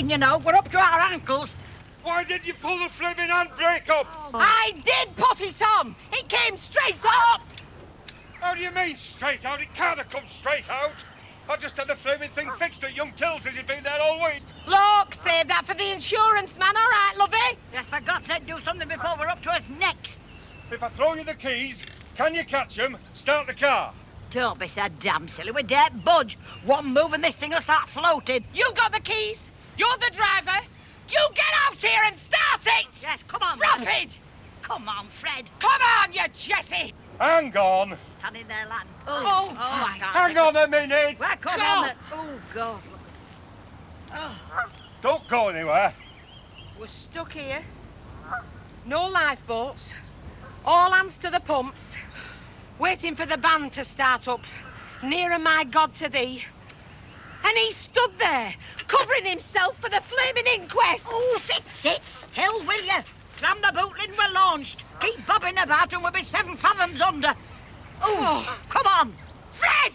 in, you know. We're up to our ankles. Why did you pull the flipping handbrake up? Oh. I did put it on. It came straight up. How do you mean straight out? It can't have come straight out. I just had the flaming thing fixed at young Tills. Has it been there always? Look, save that for the insurance man, all right, lovey? Yes, for God's sake, do something before we're up to us next. If I throw you the keys, can you catch them? Start the car. Don't be so damn silly. We daren't budge. One move and this thing will start floating. You got the keys. You're the driver. You get out here and start it! Yes, come on, rapid! Come on, Fred. Come on, you Jessie! Hang on. Stand in there, lad. Oh, I can't. Hang on a minute. Well, come on. Oh, God. Oh. Don't go anywhere. We're stuck here. No lifeboats. All hands to the pumps. Waiting for the band to start up. Nearer, my God, to thee. And he stood there, covering himself for the flaming inquest. Oh, sit still, will you? Slam the boot lid and we're launched. Keep bobbing about and we'll be 7 fathoms under. Oh, come on. Fred!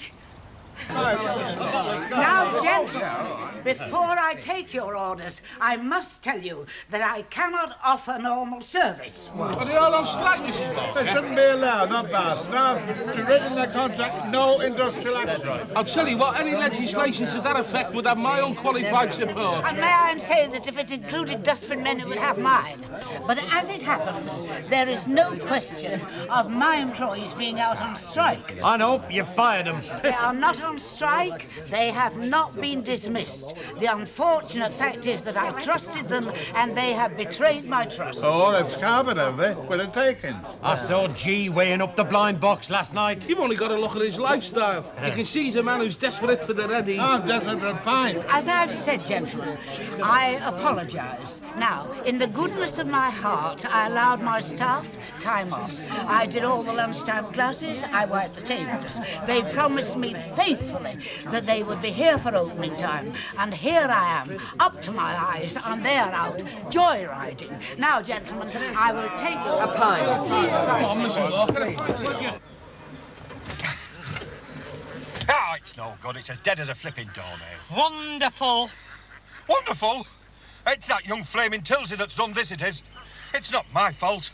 Now, gentlemen, before I take your orders, I must tell you that I cannot offer normal service. Are they all on strike, Mrs. Fox? They shouldn't be allowed, not fast enough, to write in their contract no industrial action. I'll tell you what, any legislation to that effect would have my unqualified support. And may I say that if it included dustbin men, it would have mine. But as it happens, there is no question of my employees being out on strike. I know, you fired them. They are not on strike. They have not been dismissed. The unfortunate fact is that I trusted them and they have betrayed my trust. Oh, they've scarpered, have they? With a taking. I saw G weighing up the blind box last night. You've only got to look at his lifestyle. You can see he's a man who's desperate for the ready. I'm desperate for a pint. As I've said, gentlemen, I apologise. Now, in the goodness of my heart, I allowed my staff time off. I did all the lunchtime classes. I wiped the tables. They promised me faithfully that they would be here for opening time. And here I am, up to my eyes, and they're out, joyriding. Now, gentlemen, I will take a pint. Come on, Mrs. Walker. Ah, it's no good. It's as dead as a flipping doornail. Wonderful. Wonderful? It's that young flaming Tilsey that's done this, it is. It's not my fault.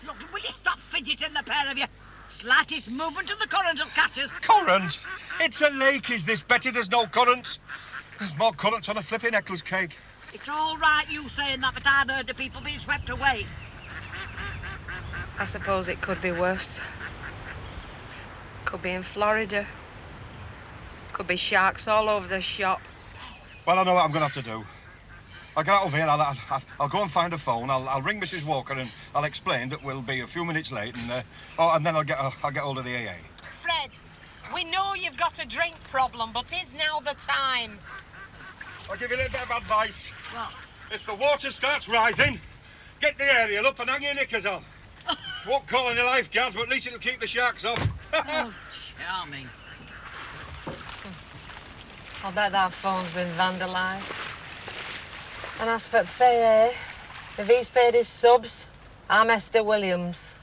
Look, will you stop fidgeting, the pair of you? Slightest movement of the current will catch us. Current? It's a lake, is this, Betty? There's no currents. There's more currents on a flipping Eccles cake. It's all right you saying that, but I've heard the people being swept away. I suppose it could be worse. Could be in Florida. Could be sharks all over the shop. Well, I know what I'm going to have to do. I'll get out of here. I'll go and find a phone. I'll ring Mrs. Walker and I'll explain that we'll be a few minutes late and then I'll get hold of the AA. Fred, we know you've got a drink problem, but is now the time? I'll give you a little bit of advice. What? If the water starts rising, get the aerial up and hang your knickers on. Won't call any lifeguards, but at least it'll keep the sharks off. Oh, charming. I'll bet that phone's been vandalised. And as for Thayer, if he's paid his subs, I'm Esther Williams.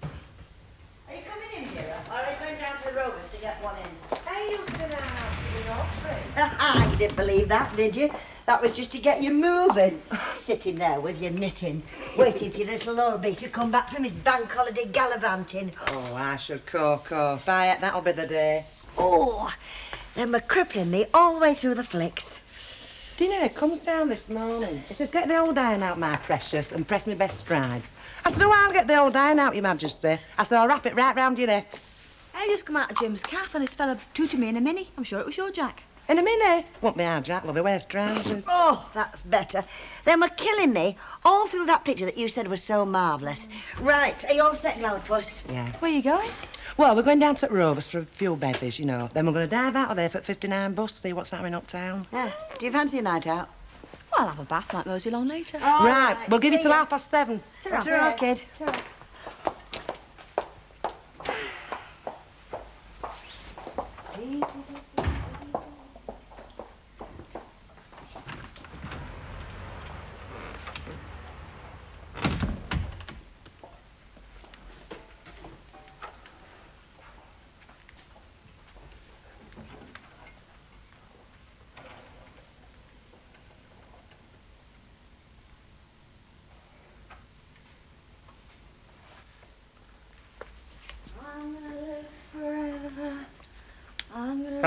Are you coming in here, or are you going down to the Rovers to get one in? I used to know how to be You didn't believe that, did you? That was just to get you moving. Sitting there with your knitting, waiting for your little Lorby to come back from his bank holiday gallivanting. Oh, I should cook off. That'll be the day. Oh, they were crippling me all the way through the flicks. Do you know, it comes down this morning. It says, get the old iron out, my precious, and press me best strides. I said, oh, I'll get the old iron out, your majesty. I said, I'll wrap it right round your neck. I just come out of Jim's calf and this fella tooted me in a mini. I'm sure it was your Jack. In a minute. Won't be our Jack, lovey. Where's trousers? Oh, that's better. They were killing me all through that picture that you said was so marvellous. Right, are you all set, Gallipus? Yeah. Where are you going? Well, we're going down to Rovers for a few bevies, you know. Then we're going to dive out of there for 59 bus, see what's happening uptown. Yeah. Do you fancy a night out? Well, I'll have a bath like Rosie Long later. Oh, right, we'll give you till ya. 7:30. Ta-ra, kid. Ta-ra.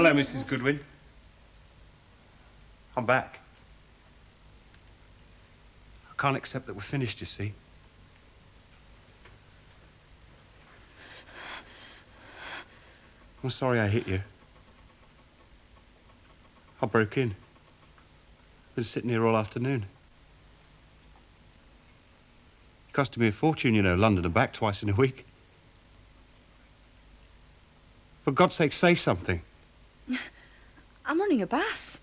Hello, Mrs. Goodwin. I'm back. I can't accept that we're finished, you see. I'm sorry I hit you. I broke in. Been sitting here all afternoon. It costed me a fortune, you know, London and back twice in a week. For God's sake, say something. I'm running a bath.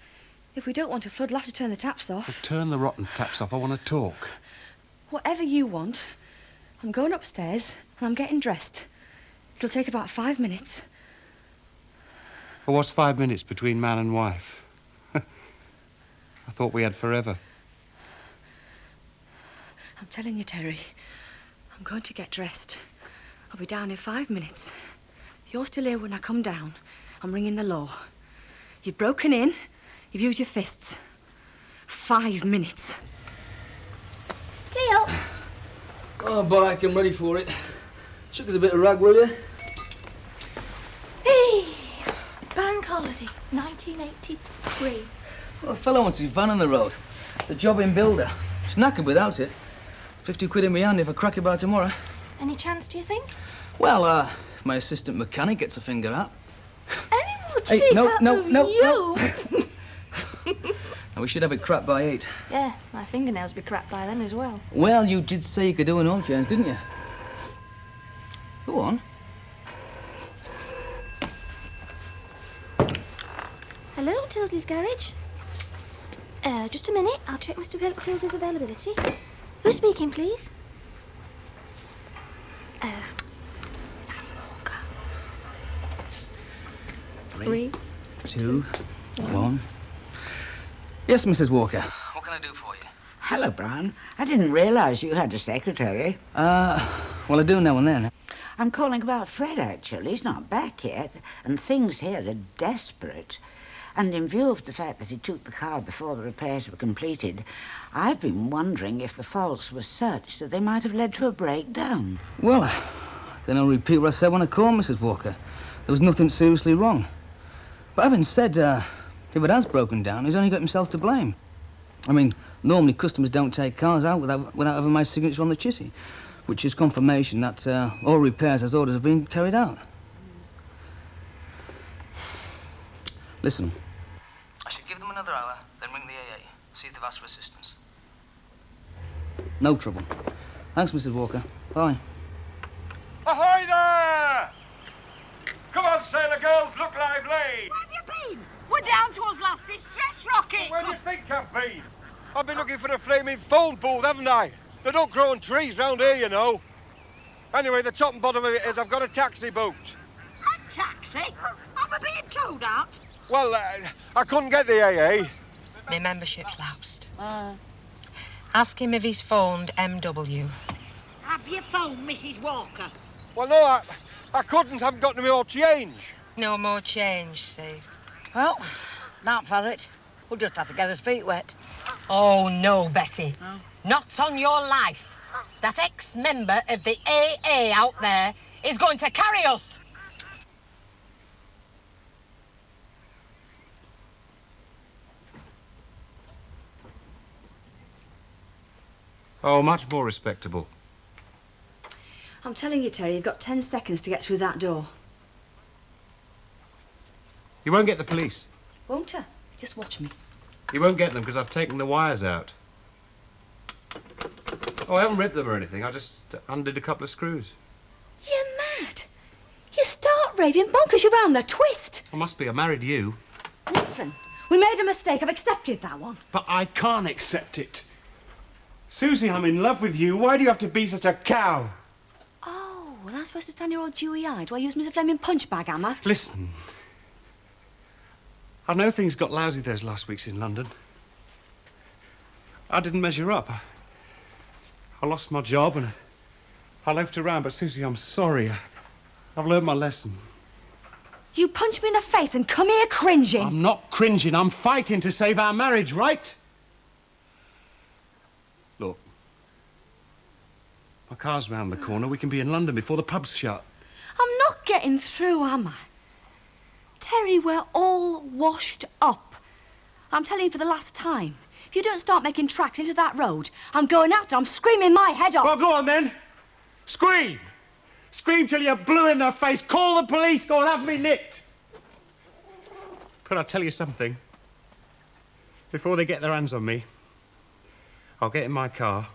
If we don't want a flood, we'll have to turn the taps off. Well, turn the rotten taps off. I want to talk. Whatever you want. I'm going upstairs and I'm getting dressed. It'll take about 5 minutes. Well, what's 5 minutes between man and wife? I thought we had forever. I'm telling you, Terry, I'm going to get dressed. I'll be down in 5 minutes. If you're still here when I come down, I'm ringing the law. You've broken in, you've used your fists. 5 minutes. Deal. Oh, back, I'm ready for it. Chuck us a bit of rag, will you? Hey, bank holiday, 1983. Well, a fellow wants his van on the road. The job in builder. It's knackered without it. 50 quid in my hand if I crack it by tomorrow. Any chance, do you think? Well, if my assistant mechanic gets a finger out. Any more Hey, cheap no, out no, of no, you? And we should have it cracked by 8. Yeah, my fingernails be cracked by then as well. Well, you did say you could do an oil change, didn't you? Go on. Hello, Tilsley's garage. Just a minute. I'll check Mr. Tilsley's availability. Who's speaking, please? Sally Walker. 3, 2, 1. Yes, Mrs. Walker. What can I do for you? Hello, Brian. I didn't realise you had a secretary. Well, I do now and then. I'm calling about Fred, actually. He's not back yet, and things here are desperate. And in view of the fact that he took the car before the repairs were completed, I've been wondering if the faults were such that they might have led to a breakdown. Well, then I'll repeat what I said when I called, Mrs. Walker. There was nothing seriously wrong. But having said, if it has broken down, he's only got himself to blame. I mean, normally customers don't take cars out without having my signature on the chassis, which is confirmation that all repairs as orders have been carried out. Listen. I should give them another hour, then ring the AA, see if they've asked for assistance. No trouble. Thanks, Mrs. Walker. Bye. Ahoy there! Come on, sailor girls, look lively! Where have you been? We're down to us last distress rocket. Where do you think I've been? I've been looking for a flaming phone booth, haven't I? They don't grow on trees round here, you know. Anyway, the top and bottom of it is I've got a taxi booked. A taxi? Am I being towed out? Well, I couldn't get the AA. My membership's lapsed. Ask him if he's phoned MW. Have you phoned Mrs. Walker? Well, no, I couldn't. I haven't got any more change. No more change, Steve. Well, not for it. We'll just have to get his feet wet. Oh, no, Betty. Not on your life. That ex-member of the AA out there is going to carry us. Oh, much more respectable. I'm telling you, Terry, you've got 10 seconds to get through that door. You won't get the police. Won't you? Just watch me. You won't get them because I've taken the wires out. Oh, I haven't ripped them or anything. I just undid a couple of screws. You're mad. You start raving bonkers. You're round the twist. I must be. I married you. Listen, we made a mistake. I've accepted that one. But I can't accept it. Susie, I'm in love with you. Why do you have to be such a cow? Oh, well, I'm supposed to stand here all dewy-eyed while you use me as a flaming punch bag, am I? Listen. I know things got lousy those last weeks in London. I didn't measure up. I lost my job and I loafed around, but Susie, I'm sorry. I've learned my lesson. You punch me in the face and come here cringing. I'm not cringing. I'm fighting to save our marriage, right? Look. My car's round the corner. We can be in London before the pub's shut. I'm not getting through, am I? Terry, we're all washed up. I'm telling you for the last time. If you don't start making tracks into that road, I'm going after. I'm screaming my head off. Well, go on then. Scream. Scream till you're blue in the face. Call the police. Go and have me nicked. But I'll tell you something. Before they get their hands on me, I'll get in my car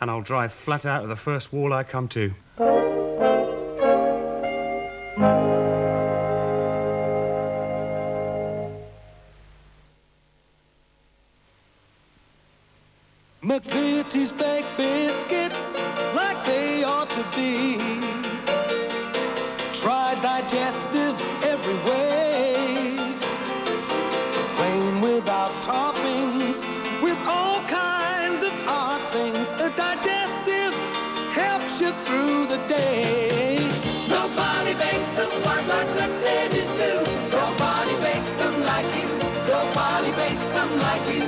and I'll drive flat out of the first wall I come to. McVitie's baked biscuits like they ought to be. Try digestive every way. Plain without toppings, with all kinds of odd things. A digestive helps you through the day. Nobody bakes them quite like McVitie's do. Nobody bakes them like you. Nobody bakes them like you.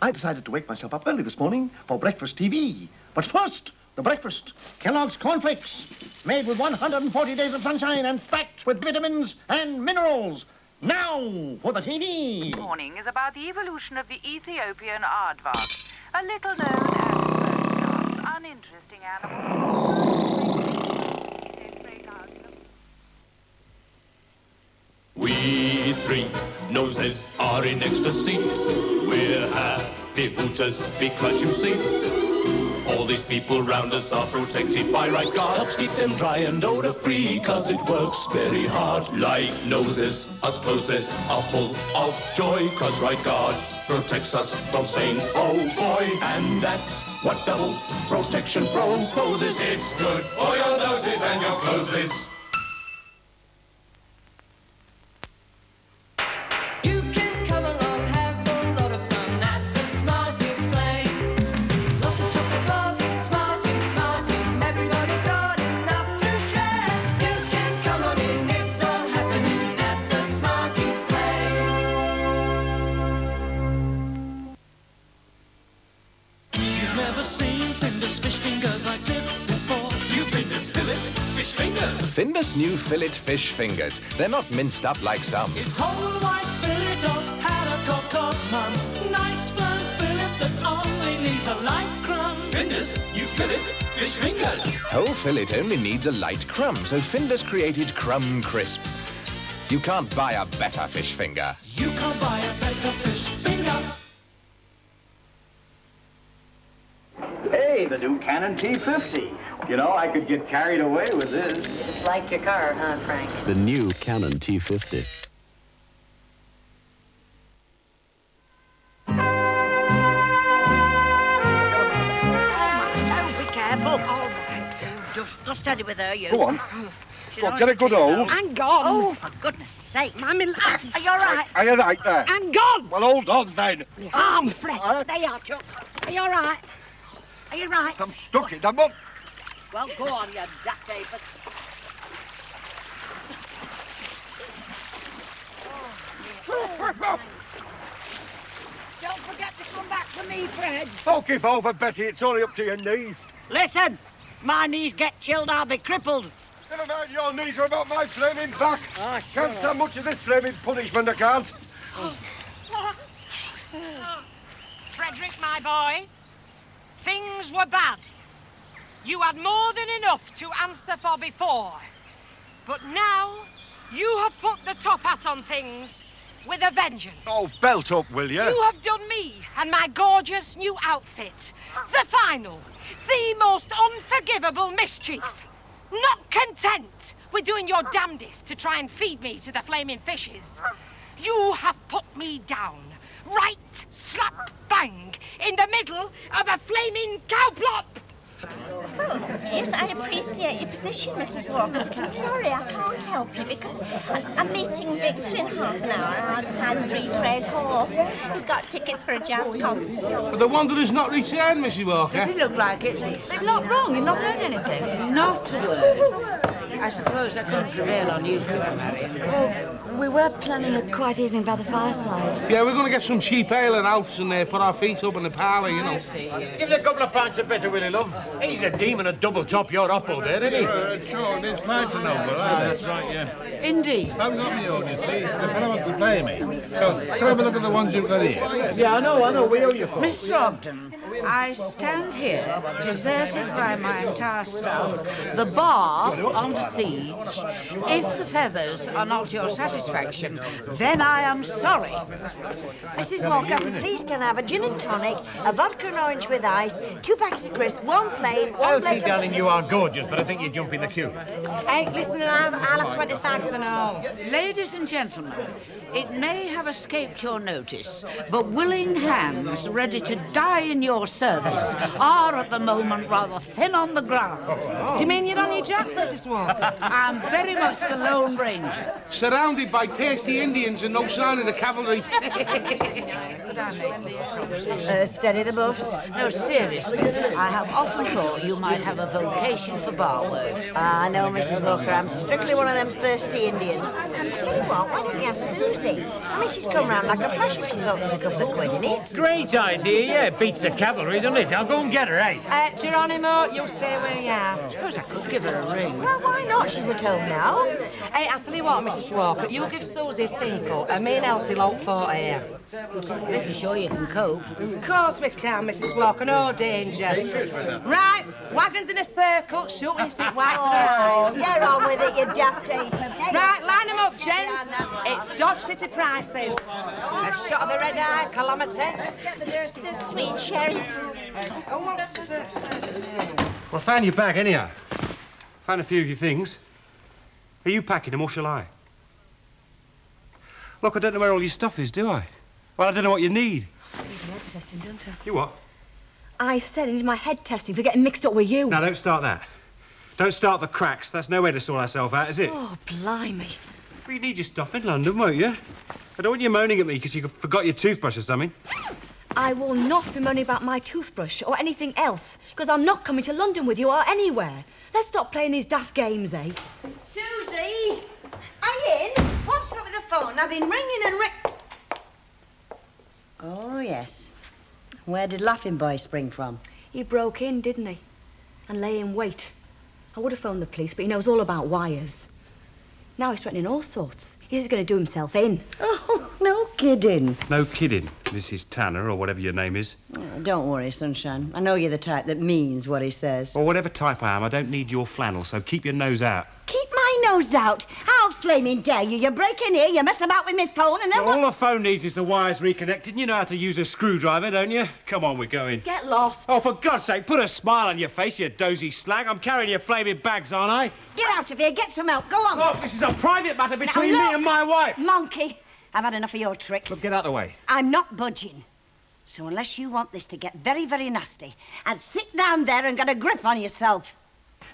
I decided to wake myself up early this morning for breakfast TV. But first, the breakfast. Kellogg's cornflakes, made with 140 days of sunshine and packed with vitamins and minerals. Now for the TV. This morning is about the evolution of the Ethiopian aardvark, a little known as uninteresting animal. We three noses are in ecstasy. We're happy hooters because you see, all these people round us are protected by right guard. Helps keep them dry and odor free, cause it works very hard. Like noses, us closes are full of joy, cause right guard protects us from stains. Oh boy, and that's what double protection proposes. It's good for your noses and your closes. Findus new fillet fish fingers. They're not minced up like some. It's whole white fillet of haddock or codman. Nice firm fillet that only needs a light crumb. Findus new fillet fish fingers. Whole fillet only needs a light crumb, so Findus created Crumb Crisp. You can't buy a better fish finger. You can't buy a better fish finger. Hey, the new Canon T50. You know, I could get carried away with this. It's like your car, huh, Frank? The new Canon T50. No, be careful. All right, just steady with her, you. Go on. Go on, get a good hold. Hang on. Oh, for goodness sake. Mammy, Are you all right? Are you right there? hang on. Well, hold on then. Arm, Fred. They are, Chuck. Are you all right? Are you right? I'm stuck in. I'm up. Well, go on, you daft apers. Don't forget to come back to me, Fred. Oh, give over, Betty. It's only up to your knees. Listen, my knees get chilled, I'll be crippled. Never mind your knees are about my flaming back. Oh, Can't stand much of this flaming punishment, I can't. Frederick, my boy, things were bad. You had more than enough to answer for before. But now, you have put the top hat on things with a vengeance. Oh, belt up, will you? You have done me and my gorgeous new outfit the final, the most unforgivable mischief. Not content with doing your damnedest to try and feed me to the flaming fishes, you have put me down, right slap bang, in the middle of a flaming cowplop. Oh, yes, I appreciate your position, Mrs. Walker, but I'm sorry, I can't help you because I'm meeting Victor in half an hour outside the Free Trade Hall. He's got tickets for a jazz concert. But the Wanderer's not returned, Mrs. Walker. Does it look like it? They're not wrong. You've not heard anything. Not a word. I suppose I couldn't prevail on you, could I, Marion? Well, we were planning a quiet evening by the fireside. Yeah, we're going to get some cheap ale at Alf's and put our feet up in the parlour, you know. Give us a couple of pints of better, Willie, love. He's a demon at double top your apple there, isn't he? Sure, this flight's an over. That's right, yeah. Indeed. I haven't got my own, you see. The fellow wants to play me. So, can I have a look at the ones you've got here? Yeah, I know. We owe you for. Mr. Ogden, I stand here, deserted by my entire staff, the bar on siege. If the feathers are not your satisfaction, then I am sorry. Mrs. Walker, please can I have a gin and tonic, a vodka and orange with ice, 2 packs of crisps, 1 plain, 1 Elsie, blake of... darling, you are gorgeous, but I think you jump in the queue. Hey, listen, I'll have 20 fags and all. Ladies and gentlemen, it may have escaped your notice, but willing hands ready to die in your service are at the moment rather thin on the ground. Do you mean you're on your jacks, Mrs. Walker? I'm very much the Lone Ranger. Surrounded by tasty Indians and no sign of the cavalry. Steady the buffs. No, seriously, I have often thought you might have a vocation for bar work. I know, Mrs. Walker, I'm strictly one of them thirsty Indians. I tell you what, why don't you have Susie? I mean, she'd come round like a flash if she thought there was a couple of quid in it. Great idea, yeah. Beats the cavalry, doesn't it? I'll go and get her, eh? Geronimo, you stay where you are. Suppose I could give her a ring. Well, why not? She's at home now. Hey, I'll tell you what, Mrs. Walker, you give Susie a tinkle, and me and Elsie look for here. If you're sure you can cope. Of course we can, Mrs. Walker, no danger. Right, wagons in a circle, shoot when you see whites of their eyes. Get on with it, you daft ape. Right, line them up, gents. It's Dodge City prices. A shot of the red eye, calamity. Let's get the dirty sweet sherry. Well, I found your bag, anyhow. Found a few of your things. Are you packing them, or shall I? Look, I don't know where all your stuff is, do I? Well, I don't know what you need. I need my head testing, don't I? You what? I said I need my head testing for getting mixed up with you. Now, don't start that. Don't start the cracks. That's no way to sort ourselves out, is it? Oh, blimey. Well, you need your stuff in London, won't you? I don't want you moaning at me because you forgot your toothbrush or something. I will not be moaning about my toothbrush or anything else, because I'm not coming to London with you or anywhere. Let's stop playing these daft games, eh? Susie, are you in? What's up with the phone? I've been ringing and Oh, yes. Where did Laughing Boy spring from? He broke in, didn't he? And lay in wait. I would have phoned the police, but he knows all about wires. Now he's threatening all sorts. He's going to do himself in. Oh, no kidding. No kidding, Mrs. Tanner, or whatever your name is. Oh, don't worry, Sunshine. I know you're the type that means what he says. Or whatever type I am, I don't need your flannel, so keep your nose out. Keep my nose out? How flaming dare you? You break in here, you mess about with my phone, and then Well, all the phone needs is the wires reconnected. And you know how to use a screwdriver, don't you? Come on, we're going. Get lost. Oh, for God's sake, put a smile on your face, you dozy slag. I'm carrying your flaming bags, aren't I? Get out of here, get some help, go on. Look, this is a private matter between Now, me look, and my wife. Monkey, I've had enough of your tricks. Look, get out of the way. I'm not budging. So unless you want this to get very, very nasty, and sit down there and get a grip on yourself.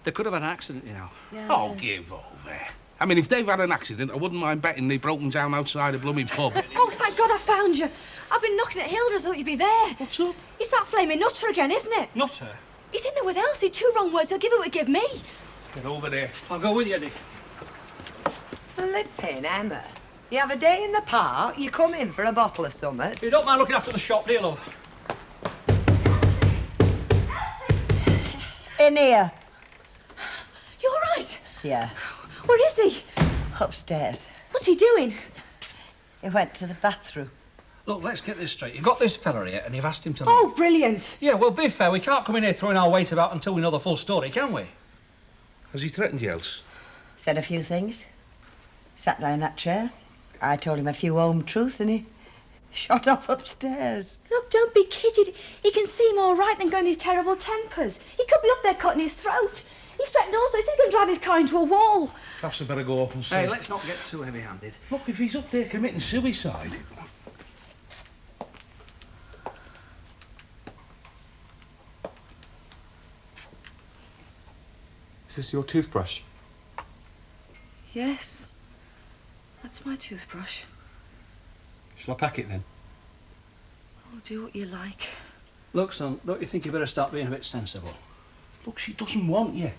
They could have had an accident, you know. Yeah. Oh, give over. I mean, if they've had an accident, I wouldn't mind betting they've broken down outside a blooming pub. Oh, thank God I found you. I've been knocking at Hilda's, thought you'd be there. What's up? It's that flaming nutter again, isn't it? Nutter? He's in there with Elsie. 2 wrong words, he'll give it what give me. Get over there. I'll go with you, Eddie. Flipping Emma. You have a day in the park, you come in for a bottle of summit. You don't mind looking after the shop, do you, love? In here. You all right? Yeah, Where is he? upstairs. What's he doing? He went to the bathroom. Look, let's get this straight. You've got this fella here and you've asked him to leave. Oh, brilliant. Yeah, well, be fair, we can't come in here throwing our weight about until we know the full story, can we? Has he threatened you else? Said a few things. Sat down in that chair. I told him a few home truths and he shot off upstairs. Look, don't be kidded. He can seem all right and go in these terrible tempers. He could be up there cutting his throat. He's threatened also. He said he's going to drive his car into a wall. Perhaps I better go up and see. Hey, let's not get too heavy-handed. Look, if he's up there committing suicide. Is this your toothbrush? Yes. That's my toothbrush. Shall I pack it then? Oh, do what you like. Look, son, don't you think you better start being a bit sensible? Look, she doesn't want you.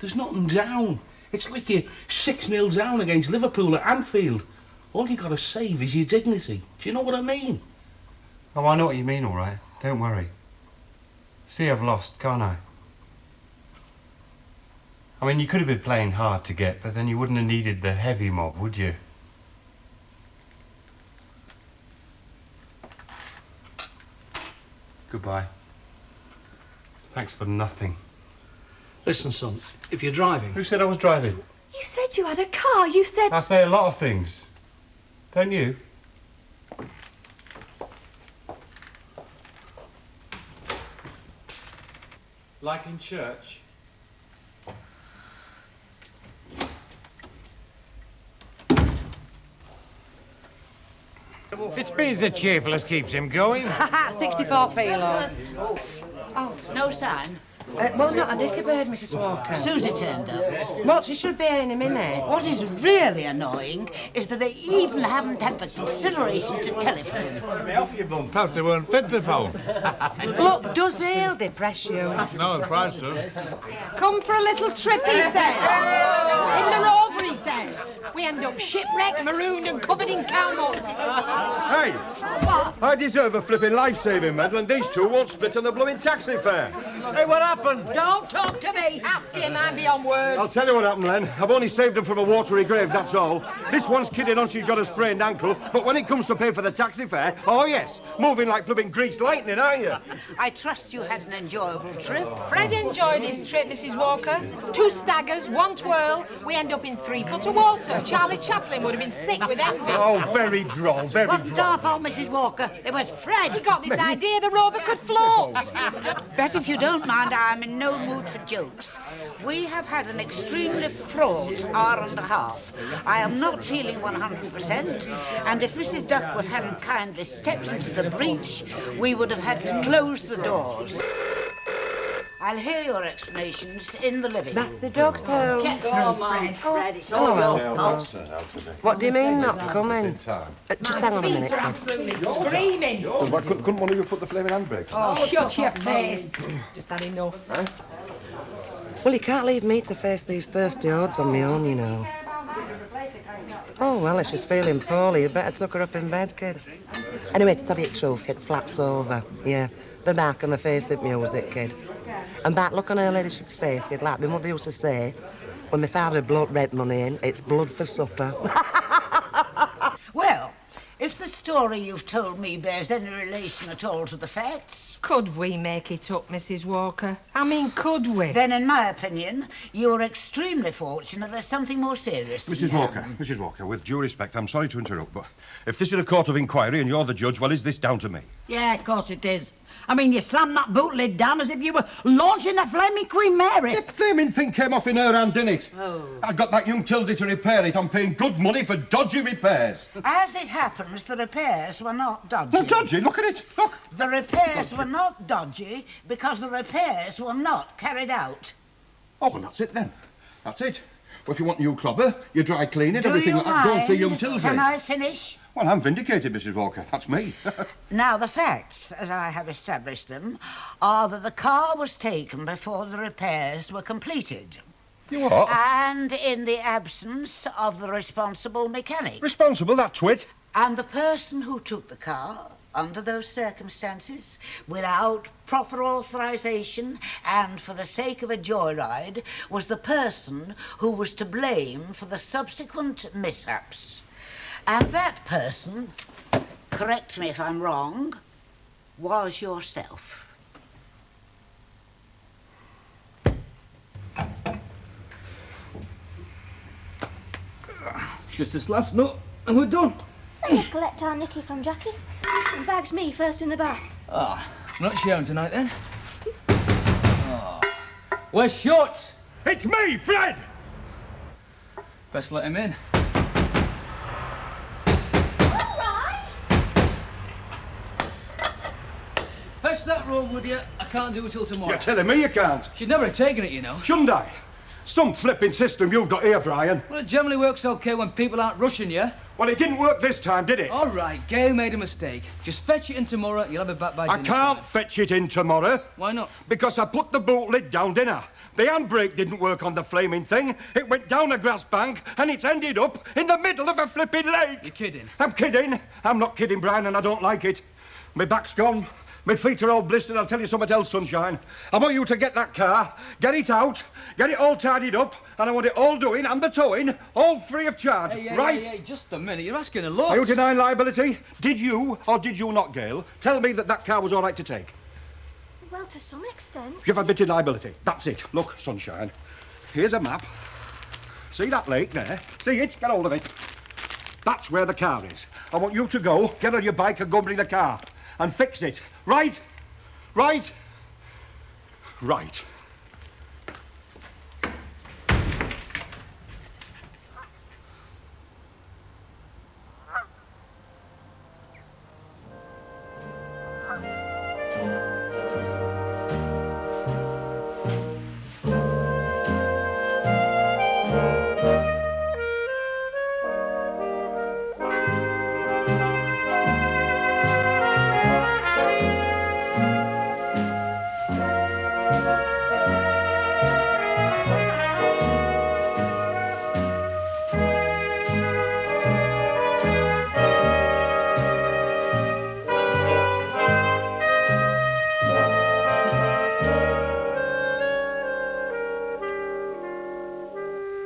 There's nothing down. It's like you're 6-0 down against Liverpool at Anfield. All you got to save is your dignity. Do you know what I mean? Oh, I know what you mean, all right. Don't worry. See, I've lost, can't I? I mean, you could have been playing hard to get, but then you wouldn't have needed the heavy mob, would you? Goodbye. Thanks for nothing. Listen, son, if you're driving... Who said I was driving? You said you had a car. You said... I say a lot of things. Don't you? Like in church. It's bees the cheerful keeps him going. 64p, love. Oh, no sign? Well, not a dicky bird, Mrs. Walker. Susie turned up. Well, she should be here in a minute. What is really annoying is that they even haven't had the consideration to telephone. Me off you, bum. Perhaps they weren't fit to phone. Look, does the ale depress you? No, the price does. Come for a little trip, he says. In the Rover, he says. We end up shipwrecked, marooned and covered in cow muck. Hey, I deserve a flipping life-saving medal, and these two won't split on the blooming taxi fare. Hey, what happened? Don't talk to me. Ask him, I'm beyond words. I'll tell you what happened, Len. I've only saved them from a watery grave, that's all. This one's kidding on she's got a sprained ankle, but when it comes to pay for the taxi fare, oh yes, moving like flipping greased lightning, aren't you? I trust you had an enjoyable trip. Fred enjoyed this trip, Mrs. Walker. 2 staggers, 1 twirl. We end up in 3 foot of water. Charlie Chaplin would have been sick with envy. Oh, very droll, very Wasn't droll. our fault, Mrs. Walker. It was Fred. He got this idea the Rover could float. But if you don't mind, I'm in no mood for jokes. We have had an extremely fraught hour and a half. I am not feeling 100%, and if Mrs. Duckworth hadn't kindly stepped into the breach, we would have had to close the doors. I'll hear your explanations in the living room. That's the dog's home. Get on, my Fred. It's all your fault. What do you mean, not coming? Just hang on a minute, Feet are kid. absolutely screaming. Couldn't one of you put the flaming handbrakes? Oh, shut your face. Just had enough. Well, you can't leave me to face these thirsty hordes on my own, you know. Oh, well, if she's feeling poorly, you better tuck her up in bed, kid. Anyway, to tell you the truth, it flaps over. Yeah, the back and the face of music, kid. And that look on her ladyship's face, kid, like my mother used to say, when my father brought rent money in, it's blood for supper. Well, if the story you've told me bears any relation at all to the facts... Could we make it up, Mrs. Walker? I mean, could we? Then, in my opinion, you're extremely fortunate there's something more serious to Mrs. be Walker, happened. Mrs. Walker, with due respect, I'm sorry to interrupt, but if this is a court of inquiry and you're the judge, well, is this down to me? Yeah, of course it is. I mean, you slammed that boot lid down as if you were launching the flaming Queen Mary. The flaming thing came off in her hand, didn't it? Oh. I got that young Tildy to repair it. I'm paying good money for dodgy repairs. As it happens, the repairs were not dodgy. Well, dodgy, look at it, look. The repairs were not dodgy because the repairs were not carried out. Oh, well, that's it then. That's it. Well, if you want new clobber, you dry clean it, Do everything you like that. Go and see mind? young Tildy. Can I finish? Well, I'm vindicated, Mrs. Walker. That's me. Now, the facts, as I have established them, are that the car was taken before the repairs were completed. You what? And in the absence of the responsible mechanic. Responsible, that twit. And the person who took the car, under those circumstances, without proper authorization and for the sake of a joyride, was the person who was to blame for the subsequent mishaps. And that person, correct me if I'm wrong, was yourself. Just this last nut, and we're done. We'll collect our Nicky from Jackie. And bags me first in the bath. Ah, not showing tonight then. Oh. We're shut. It's me, Fred! Best let him in. Fetch that road, would you? I can't do it till tomorrow. You're telling me you can't? She'd never have taken it, you know. Shouldn't I? Some flipping system you've got here, Brian. Well, it generally works okay when people aren't rushing you. Well, it didn't work this time, did it? All right, Gail made a mistake. Just fetch it in tomorrow, you'll have it back by dinner. I can't fetch it in tomorrow. Why not? Because I put the boot lid down, didn't I? The handbrake didn't work on the flaming thing. It went down a grass bank, and it's ended up in the middle of a flipping lake. You're kidding? I'm kidding. I'm not kidding, Brian, and I don't like it. My back's gone. My feet are all blistered. I'll tell you something else, Sunshine. I want you to get that car, get it out, get it all tidied up, and I want it all doing and the towing, all free of charge, right? Hey, just a minute. You're asking a lot. Are you denying liability? Did you, or did you not, Gail, tell me that car was all right to take? Well, to some extent. You've admitted liability. That's it. Look, Sunshine, here's a map. See that lake there? See it? Get hold of it. That's where the car is. I want you to go, get on your bike and go and bring the car. And fix it. Right? Right? Right.